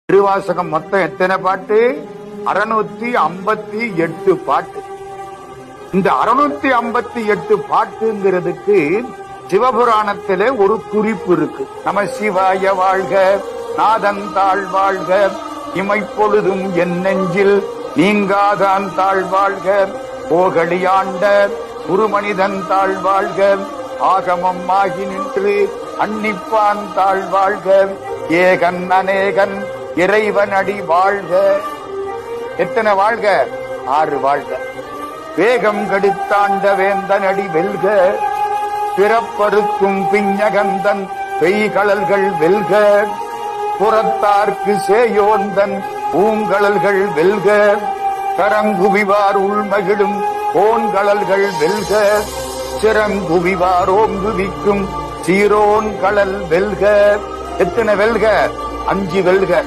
திருவாசகம் மொத்தம் எத்தனை பாட்டு? 658 பாட்டு. இந்த 658 பாட்டுங்கிறதுக்கு சிவபுராணத்திலே ஒரு குறிப்பு இருக்கு. நம சிவாய வாழ்க, நாதந்தாள் வாழ்க, இமைப்பொழுதும் என் நெஞ்சில் நீங்காதான் தாழ் வாழ்க, போகடியாண்ட குருமனிதன் தாழ் வாழ்க, ஆகமம் ஆகி நின்று அன்னிப்பான் தாழ் வாழ்க, ஏகன் அநேகன் இறைவன் அடி வாழ்க. எத்தனை வாழ்க? 6 வாழ்க. வேகம் கடித்தாண்ட வேந்தன் அடி வெல்க, பிறப்பருக்கும் பிஞகந்தன் பெய்கழல்கள் வெல்க, புறத்தார்க்கு சேயோந்தன் பூங்கழல்கள் வெல்க, கரங்குவிவார் உள்மகிழும் போன்கழல்கள் வெல்க, சிறங்குவிவார் ஓங்குவிக்கும் சீரோன் கழல் வெல்க. எத்தனை வெல்க? 5 வெல்க.